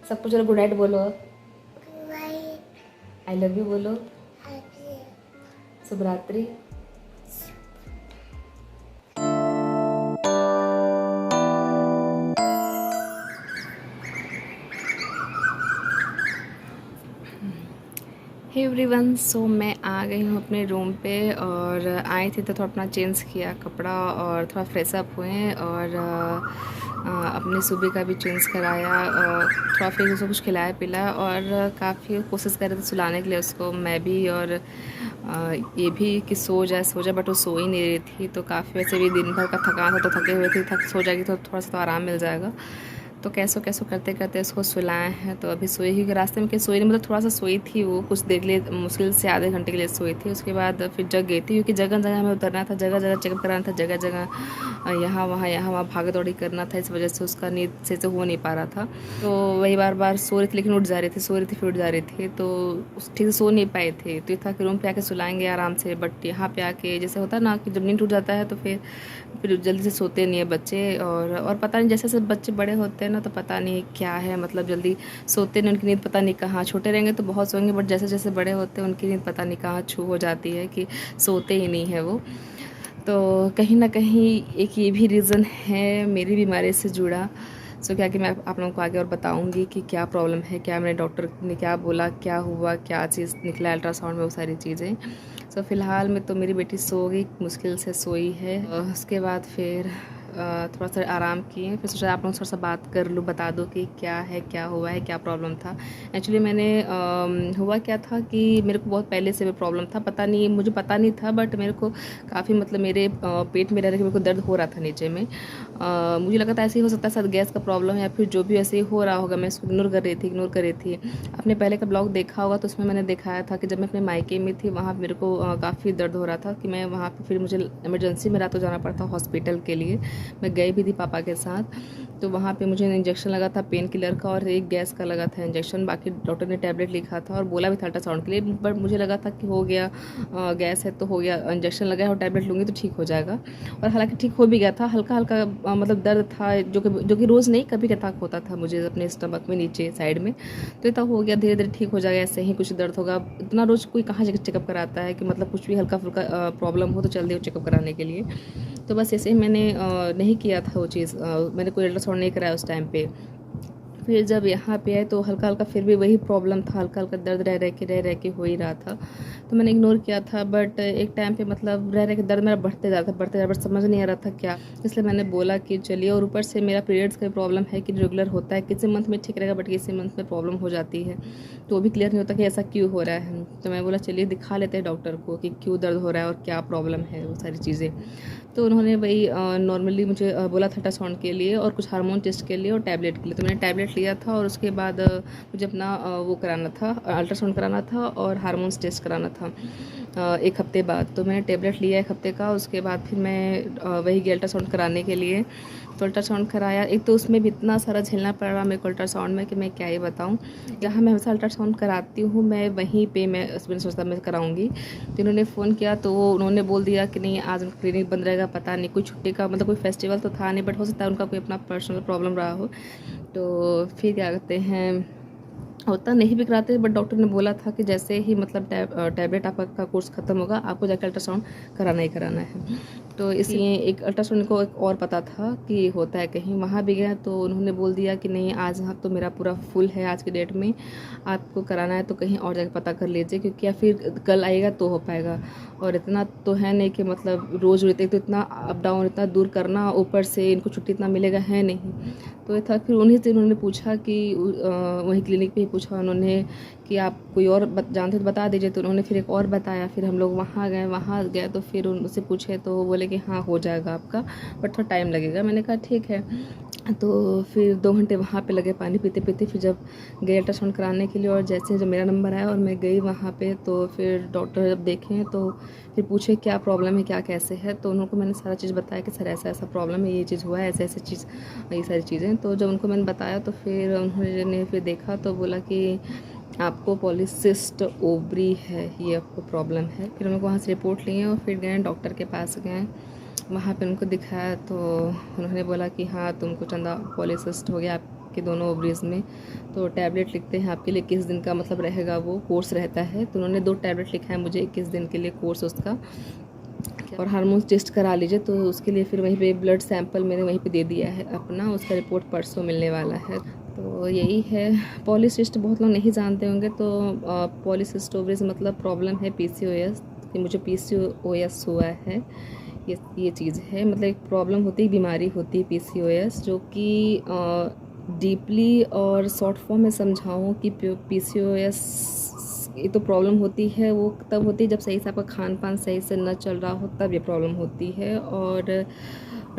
सबको चलो good night बोलो, आई लव यू बोलो, शुभ रात्रि। हे एवरीवन, सो मैं आ गई हूँ अपने रूम पे और आई थी तो थोड़ा अपना चेंज किया कपड़ा और थोड़ा फ्रेश अप हुए और अपनी सुबह का भी चेंज कराया, थोड़ा फिर उसको कुछ खिलाया पिलाया और काफ़ी कोशिश कर रहे थे सुलाने के लिए उसको, मैं भी और ये भी कि सो जाए बट वो सो ही नहीं रही थी। तो काफ़ी वैसे भी दिन भर का थकान था तो थके हुए थे, थक सो जाएगी तो थोड़ा सा तो आराम मिल जाएगा। तो कैसो कैसो करते करते उसको सुलाए हैं। तो अभी सोई ही रास्ते में, कि सोई नहीं मतलब थोड़ा सा सोई थी वो, कुछ देर के लिए, मुश्किल से आधे घंटे के लिए सोई थी। उसके बाद फिर जग गई थी क्योंकि जगह जगह हमें उतरना था, जगह जगह चेकअप कराना था, जगह जगह यहाँ वहाँ भाग दौड़ी करना था। इस वजह से उसका नींद से हो नहीं पा रहा था। तो वही बार बार सो रही थी लेकिन उठ जा रही थी, सो रही थी फिर उठ जा रही थी, तो ठीक से सो नहीं पाए थे। तो ये था कि रूम पे आके सुलाएंगे आराम से, बट यहाँ पे आके जैसे होता है ना कि जब नींद टूट जाता है तो फिर जल्दी से सोते नहीं है बच्चे। और पता नहीं, जैसे जैसे बच्चे बड़े होते हैं ना तो पता नहीं क्या है, मतलब जल्दी सोते नहीं, उनकी नींद पता नहीं कहाँ, छोटे रहेंगे तो बहुत सोएंगे बट जैसे जैसे बड़े होते हैं उनकी नींद पता नहीं कहाँ छू हो जाती है कि सोते ही नहीं है वो। तो कहीं ना कहीं एक ये भी रीज़न है मेरी बीमारी से जुड़ा। सो क्या कि मैं आप लोगों को आगे और बताऊंगी कि क्या प्रॉब्लम है, क्या मेरे डॉक्टर ने क्या बोला, क्या हुआ, क्या चीज़ निकला अल्ट्रासाउंड में, वो सारी चीज़ें। सो फिलहाल में तो मेरी बेटी सो गई, मुश्किल से सोई है। उसके बाद फिर थोड़ा सा आराम किए, फिर सोचा आप लोगों से थोड़ा सा बात कर लूँ, बता दो कि क्या है, क्या हुआ है, क्या प्रॉब्लम था। एक्चुअली मैंने हुआ क्या था कि मेरे को बहुत पहले से भी प्रॉब्लम था, पता नहीं, मुझे पता नहीं था बट मेरे को काफ़ी मतलब मेरे पेट में रह रहे मेरे को दर्द हो रहा था नीचे में। मुझे लगा था ऐसे ही हो सकता है, शायद गैस का प्रॉब्लम या फिर जो भी ऐसे ही हो रहा होगा। मैं इसको इग्नोर कर रही थी। अपने पहले का ब्लॉग देखा होगा तो उसमें मैंने दिखाया था कि जब मैं अपने मायके में थी वहाँ मेरे को काफ़ी दर्द हो रहा था कि मैं वहाँ पे फिर मुझे इमरजेंसी में रात को जाना पड़ा था हॉस्पिटल के लिए। मैं गई भी थी पापा के साथ, तो वहाँ पे मुझे इंजेक्शन लगा था पेन किलर का और एक गैस का लगा था इंजेक्शन। बाकी डॉक्टर ने टैबलेट लिखा था और बोला भी था अल्ट्रासाउंड के लिए, बट मुझे लगा था कि हो गया, गैस है तो हो गया, इंजेक्शन लगा है और टैबलेट लूँगी तो ठीक हो जाएगा। और हालांकि ठीक हो भी गया था, हल्का हल्का मतलब दर्द था जो कि रोज़ नहीं कभी कभार होता था मुझे अपने स्टमक में नीचे साइड में। तो इतना हो गया, धीरे धीरे ठीक हो जाएगा, ऐसे ही कुछ दर्द होगा। इतना रोज़ कोई कहाँ चेकअप कराता है कि मतलब कुछ भी हल्का फुल्का प्रॉब्लम हो तो चल दियो चेकअप कराने के लिए। तो बस ऐसे ही मैंने नहीं किया था वो चीज़, मैंने कोई अल्ट्रासाउंड नहीं कराया उस टाइम पे। फिर जब यहाँ पे आए तो हल्का हल्का फिर भी वही प्रॉब्लम था, हल्का हल्का दर्द रह के हो ही रहा था। तो मैंने इग्नोर किया था, बट एक टाइम पे मतलब रह के दर्द मेरा बढ़ते जा रहा था, बट समझ नहीं आ रहा था क्या। इसलिए मैंने बोला कि चलिए, और ऊपर से मेरा पीरियड्स का प्रॉब्लम है कि रेगुलर होता है, किसी मंथ में ठीक रहेगा बट किसी मंथ में प्रॉब्लम हो जाती है, तो वो भी क्लियर नहीं होता कि ऐसा क्यों हो रहा है। तो मैं बोला चलिए दिखा लेते हैं डॉक्टर को कि क्यों दर्द हो रहा है और क्या प्रॉब्लम है, वो सारी चीज़ें। तो उन्होंने वही नॉर्मली मुझे बोला था अल्ट्रासाउंड के लिए और कुछ हार्मोन टेस्ट के लिए और टैबलेट के लिए। तो मैंने टैबलेट लिया था और उसके बाद मुझे अपना वो कराना था, अल्ट्रासाउंड कराना था और हार्मोन्स टेस्ट कराना था एक हफ्ते बाद। तो मैंने टैबलेट लिया एक हफ्ते का, उसके बाद फिर मैं वही गई अल्ट्रासाउंड कराने के लिए। तो अल्ट्रासाउंड कराया, एक तो उसमें भी इतना सारा झेलना पड़ रहा मेरे को अल्ट्रासाउंड में कि मैं क्या ही बताऊँ। जहाँ मैं हमेशा अल्ट्रासाउंड कराती हूँ मैं वहीं पे मैंने सोचता मैं कराऊंगी। तो इन्होंने फ़ोन किया तो उन्होंने बोल दिया कि नहीं आज क्लिनिक बंद रहेगा, पता नहीं कोई छुट्टी का मतलब कोई फेस्टिवल तो था नहीं, बट हो सकता है उनका कोई अपना पर्सनल प्रॉब्लम रहा हो। तो फिर क्या कहते हैं, होता नहीं भी कराते, बट डॉक्टर ने बोला था कि जैसे ही मतलब टैबलेट आपका कोर्स ख़त्म होगा आपको जाकर अल्ट्रासाउंड कराना ही कराना है। तो इसलिए एक अल्ट्रासाउंड को एक और पता था कि होता है कहीं, वहाँ भी गया तो उन्होंने बोल दिया कि नहीं आज हाँ तो मेरा पूरा फुल है आज के डेट में, आपको कराना है तो कहीं और जाकर पता कर लीजिए, क्योंकि या फिर कल आएगा तो हो पाएगा। और इतना तो है नहीं कि मतलब रोज़ रहते तो इतना अप डाउन इतना दूर करना, ऊपर से इनको छुट्टी इतना मिलेगा है नहीं। तो ये था, फिर उन्हीं से उन्होंने पूछा कि वही क्लिनिक पे ही पूछा उन्होंने कि आप कोई और जानते तो बता दीजिए। तो उन्होंने फिर एक और बताया, फिर हम लोग वहाँ गए तो फिर उनसे पूछे तो वो बोले कि हाँ हो जाएगा आपका, बट थोड़ा टाइम लगेगा। मैंने कहा ठीक है। तो फिर 2 घंटे वहाँ पे लगे पानी पीते पीते। फिर जब गए अल्ट्रासाउंड कराने के लिए और जैसे जब मेरा नंबर आया और मैं गई वहाँ पे, तो फिर डॉक्टर जब देखें तो फिर पूछे क्या प्रॉब्लम है, क्या कैसे है। तो उनको मैंने सारा चीज़ बताया कि सर ऐसा ऐसा प्रॉब्लम है, ये चीज़ हुआ है, ऐसे ऐसे चीज़, ये सारी चीज़ें। तो जब उनको मैंने बताया तो फिर उन्होंने फिर देखा तो बोला कि आपको पॉलीसिस्ट ओवरी है, ये आपको प्रॉब्लम है। फिर हम लोग वहाँ से रिपोर्ट लिए और फिर गए डॉक्टर के पास गए, वहाँ पे उनको दिखाया तो उन्होंने बोला कि हाँ तुमको चंदा पॉलीसिस्ट हो गया, आपके दोनों ओवरीज़ में। तो टैबलेट लिखते हैं आपके लिए 21 दिन का मतलब रहेगा, वो कोर्स रहता है। तो उन्होंने 2 टैबलेट लिखा है मुझे 21 दिन के लिए कोर्स उसका। और हार्मोन्स टेस्ट करा लीजिए, तो उसके लिए फिर वहीं पे ब्लड सैंपल मैंने वहीं पे दे दिया है अपना, उसका रिपोर्ट परसों मिलने वाला है। तो यही है। पॉलीसिस्ट बहुत लोग नहीं जानते होंगे, तो पॉलीसिस्ट ओवरीज मतलब प्रॉब्लम है PCOS कि मुझे PCOS हुआ है। ये चीज़ है, मतलब एक प्रॉब्लम होती है, बीमारी होती है PCOS, जो कि डीपली और शॉर्ट फॉर्म में समझाऊँ कि PCOS ये तो प्रॉब्लम होती है, वो तब होती है जब सही से आपका खान पान सही से न चल रहा हो, तब ये प्रॉब्लम होती है। और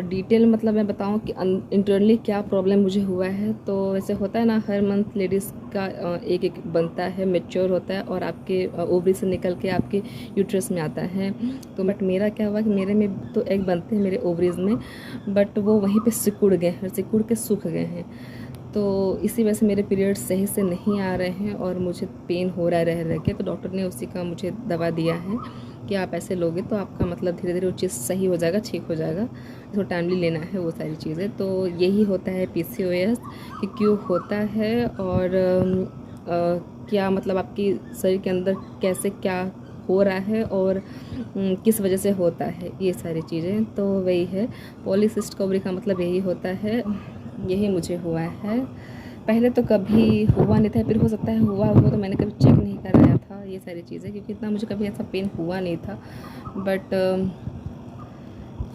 डिटेल मतलब मैं बताऊं कि इंटरनली क्या प्रॉब्लम मुझे हुआ है। तो वैसे होता है ना, हर मंथ लेडीज़ का एक एक बनता है, मैच्योर होता है और आपके ओवरी से निकल के आपके यूट्रस में आता है। तो बट मेरा क्या हुआ कि मेरे में तो एग बनते हैं मेरे ओवरीज़ में, बट वो वहीं पे सिकुड़ गए हैं, सिकुड़ के सूख गए हैं। तो इसी वजह से मेरे पीरियड्स सही से नहीं आ रहे हैं और मुझे पेन हो रहा है रह रह के। तो डॉक्टर ने उसी का मुझे दवा दिया है कि आप ऐसे लोगे तो आपका मतलब धीरे धीरे वो चीज़ सही हो जाएगा, ठीक हो जाएगा। तो टाइमली लेना है वो सारी चीज़ें। तो यही होता है PCOS कि क्यों होता है और क्या मतलब आपकी शरीर के अंदर कैसे क्या हो रहा है और किस वजह से होता है, ये सारी चीज़ें। तो वही है, पॉलीसिस्ट ओवरी का मतलब यही होता है। यही मुझे हुआ है। पहले तो कभी हुआ नहीं था, फिर हो सकता है हुआ हो तो मैंने कभी चेक नहीं कराया था ये सारी चीज़ें, क्योंकि इतना मुझे कभी ऐसा पेन हुआ नहीं था। बट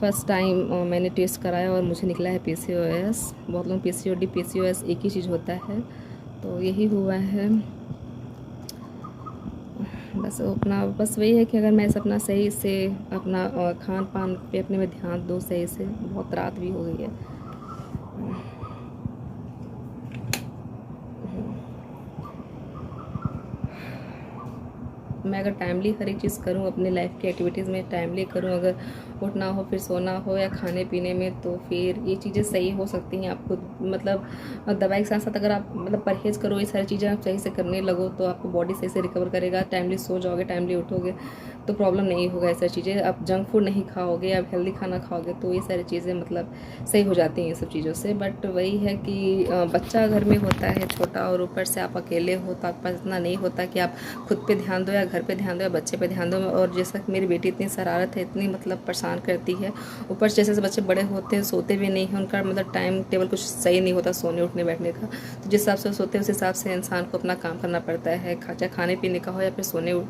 फर्स्ट टाइम मैंने टेस्ट कराया और मुझे निकला है PCOS। बहुत लोग PCOD PCOS एक ही चीज़ होता है, तो यही हुआ है। बस वही है कि अगर मैं अपना सही से अपना खान पान पे अपने में ध्यान दूँ सही से। बहुत रात भी हो गई है। मैं अगर टाइमली हर एक चीज़ करूँ, अपने लाइफ की एक्टिविटीज़ में टाइमली करूँ, अगर उठना हो फिर सोना हो या खाने पीने में, तो फिर ये चीज़ें सही हो सकती हैं। आपको मतलब दवाई के साथ साथ अगर आप मतलब परहेज़ करो, ये सारी चीज़ें आप सही से करने लगो, तो आपको बॉडी सही से रिकवर करेगा। टाइमली सो जाओगे, टाइमली उठोगे तो प्रॉब्लम नहीं होगा। ऐसी चीज़ें आप जंक फूड नहीं खाओगे, आप हेल्दी खाना खाओगे, तो ये सारी चीज़ें मतलब सही हो जाती हैं ये सब चीज़ों से। बट वही है कि बच्चा घर में होता है छोटा और ऊपर से आप अकेले हो, तो आपके पास इतना नहीं होता कि आप खुद पे ध्यान दो या घर पे ध्यान दो या बच्चे पे ध्यान दो। और जैसा कि मेरी बेटी इतनी शरारत है, इतनी मतलब परेशान करती है, ऊपर जैसे जैसे बच्चे बड़े होते हैं सोते भी नहीं हैं, उनका मतलब टाइम टेबल कुछ सही नहीं होता सोने उठने बैठने का। तो जिस हिसाब से सोते हैं उस हिसाब से इंसान को अपना काम करना पड़ता है, चाहे खाने पीने का हो या फिर सोने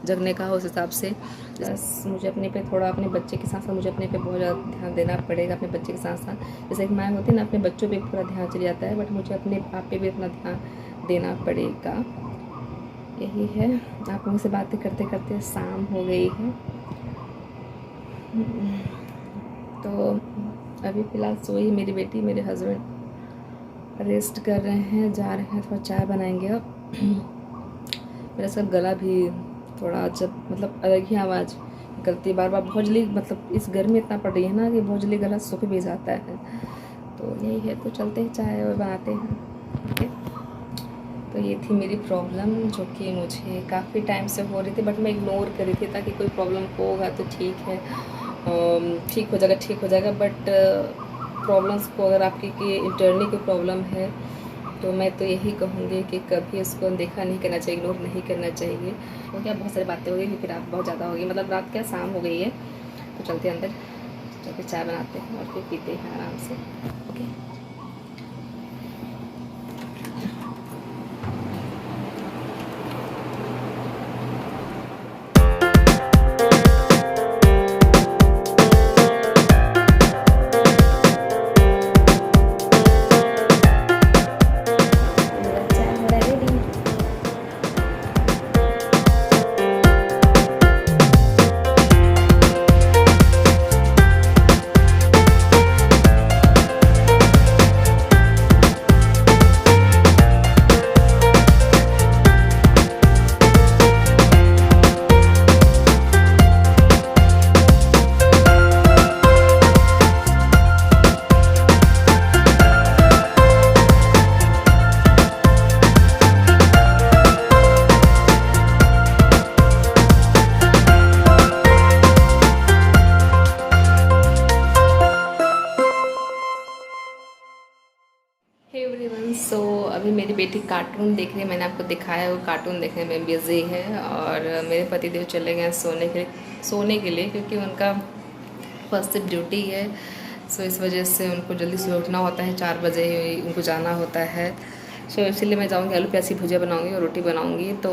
जगने का हो, उस हिसाब से। बस मुझे अपने पे थोड़ा, अपने बच्चे के साथ साथ मुझे अपने पे बहुत ज़्यादा ध्यान देना पड़ेगा। अपने बच्चे के साथ साथ जैसे एक माँ होती है ना, अपने बच्चों पे पूरा ध्यान चले जाता है, बट मुझे अपने आप पे भी अपना ध्यान देना पड़ेगा। यही है। आप लोगों से बातें करते करते शाम हो गई है। तो अभी फ़िलहाल सोई मेरी बेटी, मेरे हस्बैंड रेस्ट कर रहे हैं, जा रहे हैं, थोड़ा चाय बनाएंगे अब। मेरा सब गला भी थोड़ा जब मतलब अलग ही आवाज़ निकलती बार बार, बहुत जल्दी मतलब इस गर्मी इतना पड़ रही है ना कि बहुत जल्दी गला सूख भी जाता है। तो यही है, तो चलते हैं चाय और बनाते हैं। ओके। तो ये थी मेरी प्रॉब्लम, जो कि मुझे काफ़ी टाइम से हो रही थी, बट मैं इग्नोर कर रही थी ताकि कोई प्रॉब्लम होगा तो ठीक है, ठीक हो जाएगा, ठीक हो जाएगा। बट प्रॉब्लम्स को अगर आपकी इंटरनली कोई प्रॉब्लम है, तो मैं तो यही कहूँगी कि कभी इसको देखा नहीं करना चाहिए, इग्नोर नहीं करना चाहिए। तो क्या बहुत सारी बातें हो गई, फिर रात बहुत ज़्यादा हो गई, मतलब रात क्या शाम हो गई है। तो चलते अंदर, चलते चाय बनाते हैं और फिर पीते हैं आराम से। ओके। बेटी कार्टून देख रही है, मैंने आपको दिखाया वो कार्टून देखने में बिज़ी है। और मेरे पतिदेव चले गए सोने के लिए क्योंकि उनका फर्स्ट शिफ्ट ड्यूटी है। सो इस वजह से उनको जल्दी से उठना होता है, 4 बजे उनको जाना होता है। सो इसलिए मैं जाऊँगी, आलू प्याज की भुजिया बनाऊँगी और रोटी बनाऊँगी। तो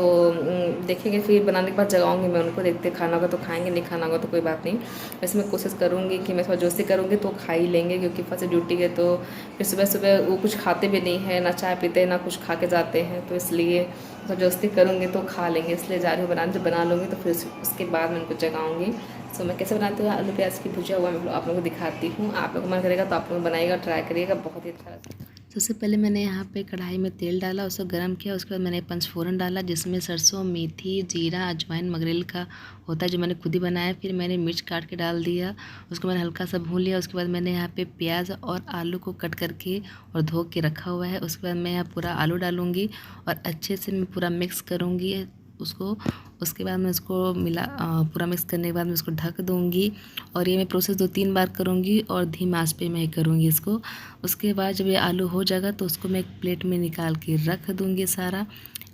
देखेंगे, फिर बनाने के बाद जगाऊँगी मैं उनको, देखते खाना होगा तो खाएंगे, नहीं खाना होगा तो कोई बात नहीं। वैसे मैं कोशिश करूँगी कि मैं थोड़ा जोशी करूँगी तो खा ही लेंगे, क्योंकि फर्स्ट ड्यूटी है। तो फिर सुबह सुबह वो कुछ खाते भी नहीं है, ना चाय पीते हैं ना कुछ खा के जाते हैं। तो इसलिए ज़बरदस्ती करूँगी तो खा लेंगे, इसलिए जा रही हूँ बनाने। जब बना लूँगी तो फिर उसके बाद मैं उनको जगाऊँगी। सो मैं कैसे बनाती हूँ आलू प्याज की भुजिया, हुआ मैं आप लोगों को दिखाती हूँ। आप लोग को मन करेगा तो आप लोग बनाइएगा, ट्राई करिएगा, बहुत ही अच्छा लगता है। सबसे पहले मैंने यहाँ पे कढ़ाई में तेल डाला, उसको गर्म किया। उसके बाद मैंने पंचफोरन डाला, जिसमें सरसों, मेथी, जीरा, अजवाइन, मगरेल का होता है जो मैंने खुद ही बनाया। फिर मैंने मिर्च काट के डाल दिया, उसको मैंने हल्का सा भून लिया। उसके बाद मैंने यहाँ पे प्याज और आलू को कट करके और धो के रखा हुआ है। उसके बाद मैं यहाँ पूरा आलू डालूँगी और अच्छे से मैं पूरा मिक्स करूँगी उसको। उसके बाद मैं उसको पूरा मिक्स करने के बाद मैं उसको ढक दूँगी। और ये मैं प्रोसेस 2-3 बार करूँगी और धीमी आंच पे मैं करूँगी इसको। उसके बाद जब ये आलू हो जाएगा तो उसको मैं एक प्लेट में निकाल के रख दूँगी सारा।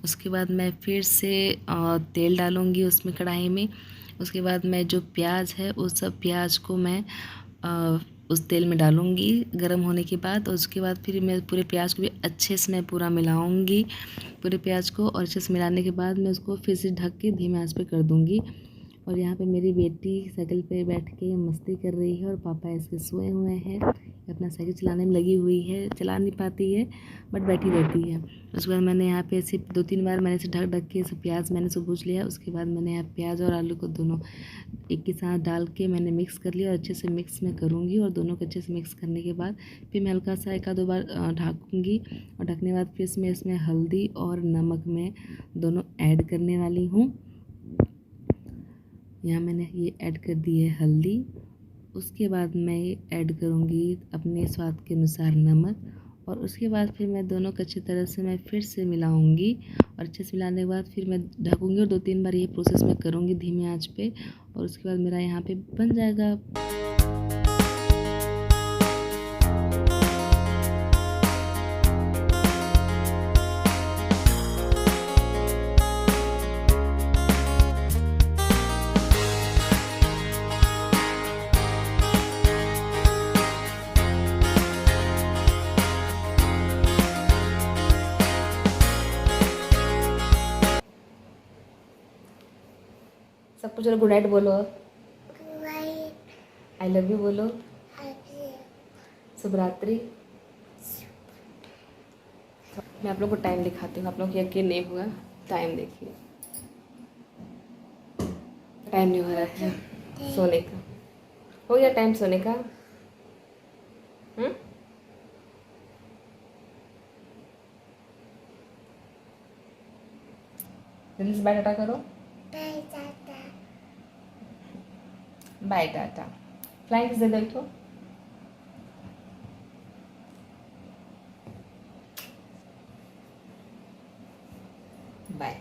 उसके बाद मैं फिर से तेल डालूँगी उसमें कढ़ाई में। उसके बाद मैं जो प्याज है उस सब प्याज को मैं उस तेल में डालूँगी गर्म होने के बाद। और उसके बाद फिर मैं पूरे प्याज को भी अच्छे से मैं पूरा मिलाऊँगी पूरे प्याज को। और अच्छे से मिलाने के बाद मैं उसको फिर से ढक के धीमे आंच पे कर दूँगी। और यहाँ पे मेरी बेटी साइकिल पे बैठ के मस्ती कर रही है और पापा इसके सोए हुए हैं। अपना साइकिल चलाने में लगी हुई है, चला नहीं पाती है बट बैठी रहती है। उसके बाद मैंने यहाँ पे ऐसे 2-3 बार मैंने इसे ढक ढक के इसे प्याज मैंने इसे भूज लिया। उसके बाद मैंने यहाँ प्याज और आलू को दोनों एक के साथ डाल के मैंने मिक्स कर लिया और अच्छे से मिक्स मैं करूँगी। और दोनों को अच्छे से मिक्स करने के बाद फिर मैं हल्का सा 1-2 बार ढकूँगी। और ढकने के बाद फिर मैं इसमें हल्दी और नमक मैं दोनों ऐड करने वाली हूँ। यहाँ मैंने ये ऐड कर दी है हल्दी। उसके बाद मैं ऐड करूँगी अपने स्वाद के अनुसार नमक। और उसके बाद फिर मैं दोनों को अच्छी तरह से मैं फिर से मिलाऊंगी। और अच्छे से मिलाने के बाद फिर मैं ढकूँगी और 2-3 बार ये प्रोसेस मैं करूँगी धीमी आंच पे। और उसके बाद मेरा यहाँ पे बन जाएगा। सबको चलो गुड नाइट बोलो, आई लव यू बोलो, शुभ रात्रि। मैं आप लोग को टाइम दिखाती हूँ, आप लोग को यकीन नहीं हुआ। टाइम देखिए, टाइम नहीं हो रहा है सोने का। हो गया टाइम सोने का। जल्दी से बाय टाटा करो। बाय टाटा। फ्लाइंग किस दे दो। बाय।